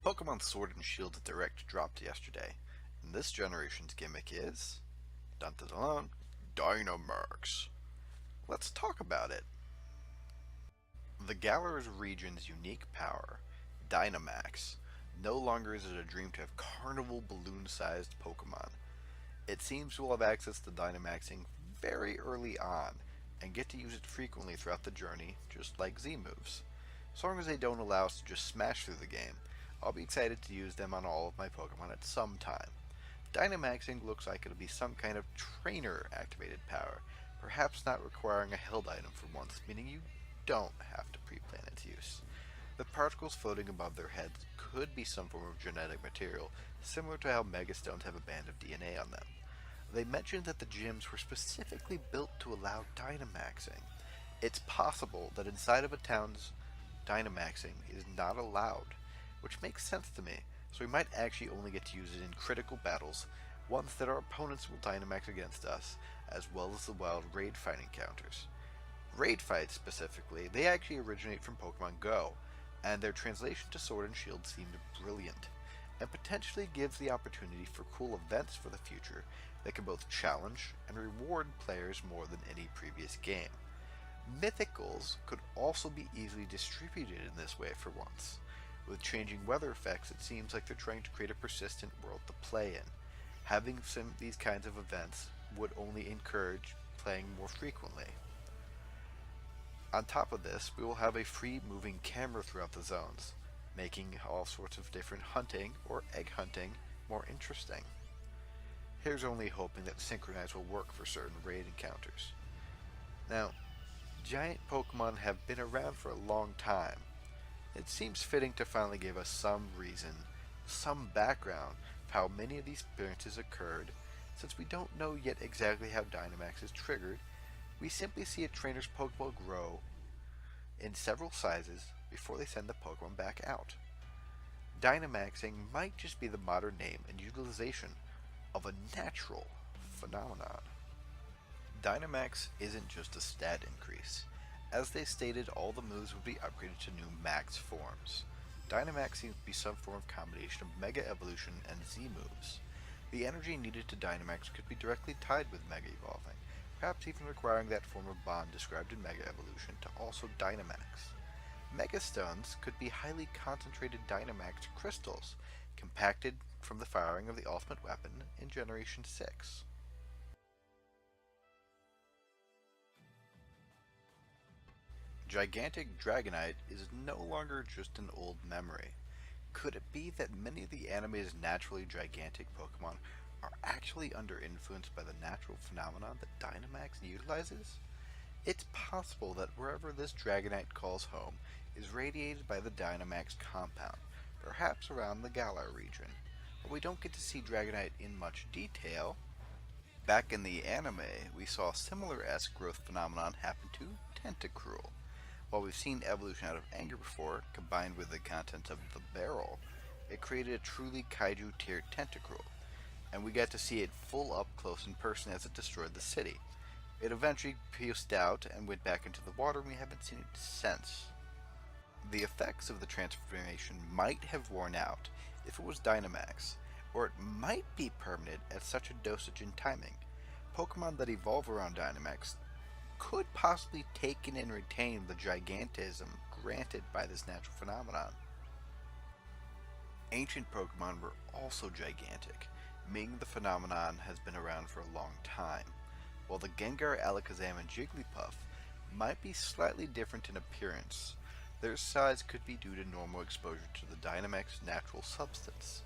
Pokemon Sword and Shield Direct dropped yesterday, and this generation's gimmick is dun dun dun, Dynamax. Let's talk about it. The Galar region's unique power, Dynamax, no longer is it a dream to have carnival balloon-sized Pokemon. It seems we'll have access to Dynamaxing very early on, and get to use it frequently throughout the journey, just like Z moves. As long as they don't allow us to just smash through the game, I'll be excited to use them on all of my Pokemon at some time. Dynamaxing looks like it'll be some kind of trainer-activated power, perhaps not requiring a held item for once, meaning you don't have to pre-plan its use. The particles floating above their heads could be some form of genetic material, similar to how Megastones have a band of DNA on them. They mentioned that the gyms were specifically built to allow Dynamaxing. It's possible that inside of a town's Dynamaxing is not allowed, which makes sense to me, so we might actually only get to use it in critical battles, ones that our opponents will Dynamax against us, as well as the wild raid fight encounters. Raid fights specifically, they actually originate from Pokemon Go, and their translation to Sword and Shield seemed brilliant, and potentially gives the opportunity for cool events for the future that can both challenge and reward players more than any previous game. Mythicals could also be easily distributed in this way for once. With changing weather effects, it seems like they're trying to create a persistent world to play in. Having these kinds of events would only encourage playing more frequently. On top of this, we will have a free moving camera throughout the zones, making all sorts of different hunting or egg hunting more interesting. Here's only hoping that Synchronize will work for certain raid encounters. Now, giant Pokemon have been around for a long time. It seems fitting to finally give us some reason, some background of how many of these appearances occurred. Since we don't know yet exactly how Dynamax is triggered, we simply see a trainer's Pokeball grow in several sizes before they send the Pokemon back out. Dynamaxing might just be the modern name and utilization of a natural phenomenon. Dynamax isn't just a stat increase. As they stated, all the moves would be upgraded to new max forms. Dynamax seems to be some form of combination of Mega Evolution and Z moves. The energy needed to Dynamax could be directly tied with Mega Evolving, perhaps even requiring that form of bond described in Mega Evolution to also Dynamax. Megastones could be highly concentrated Dynamax crystals, compacted from the firing of the ultimate weapon in Generation 6. Gigantic Dragonite is no longer just an old memory. Could it be that many of the anime's naturally gigantic Pokemon are actually under influence by the natural phenomenon that Dynamax utilizes? It's possible that wherever this Dragonite calls home is radiated by the Dynamax compound, perhaps around the Galar region. But we don't get to see Dragonite in much detail. Back in the anime, we saw a similar-esque growth phenomenon happen to Tentacruel. While we've seen evolution out of anger before, combined with the contents of the barrel, it created a truly kaiju-tiered Tentacruel, and we got to see it full up close in person as it destroyed the city. It eventually pierced out and went back into the water, and we haven't seen it since. The effects of the transformation might have worn out if it was Dynamax, or it might be permanent at such a dosage and timing. Pokemon that evolve around Dynamax could possibly take in and retain the gigantism granted by this natural phenomenon. Ancient Pokemon were also gigantic, meaning the phenomenon has been around for a long time, while the Gengar, Alakazam, and Jigglypuff might be slightly different in appearance. Their size could be due to normal exposure to the Dynamax natural substance.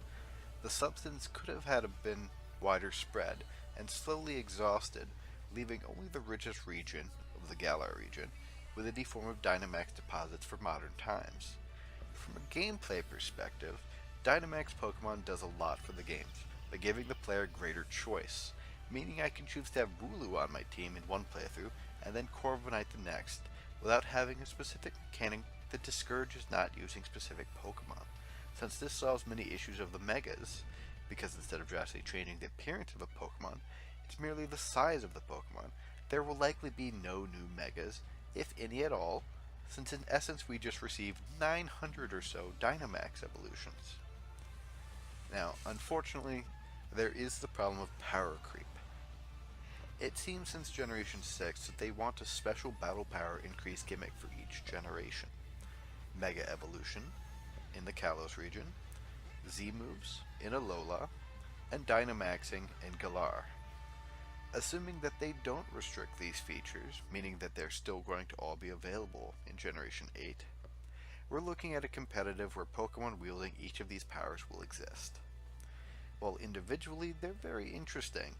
The substance could have been wider spread and slowly exhausted, leaving only the richest region of the Galar region with any form of Dynamax deposits for modern times. From a gameplay perspective, Dynamax Pokemon does a lot for the game by giving the player greater choice, meaning I can choose to have Wooloo on my team in one playthrough and then Corviknight the next, without having a specific mechanic that discourages not using specific Pokemon. Since this solves many issues of the Megas, because instead of drastically changing the appearance of a Pokemon, it's merely the size of the Pokemon. There will likely be no new Megas, if any at all, since in essence we just received 900 or so Dynamax evolutions. Now, unfortunately, there is the problem of power creep. It seems since Generation 6 that they want a special battle power increase gimmick for each generation. Mega Evolution in the Kalos region, Z-moves in Alola, and Dynamaxing in Galar. Assuming that they don't restrict these features, meaning that they're still going to all be available in Generation 8, we're looking at a competitive where Pokemon wielding each of these powers will exist. While individually they're very interesting,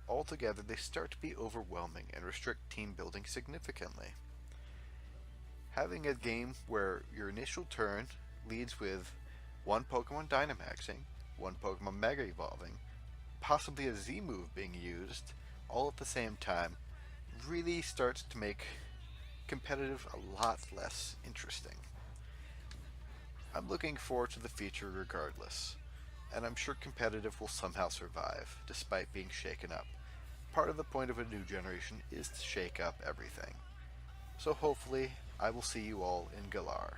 altogether they start to be overwhelming and restrict team building significantly. Having a game where your initial turn leads with one Pokemon Dynamaxing, one Pokemon Mega Evolving, possibly a Z-move being used, all at the same time, really starts to make competitive a lot less interesting. I'm looking forward to the future regardless, and I'm sure competitive will somehow survive, despite being shaken up. Part of the point of a new generation is to shake up everything. So hopefully, I will see you all in Galar.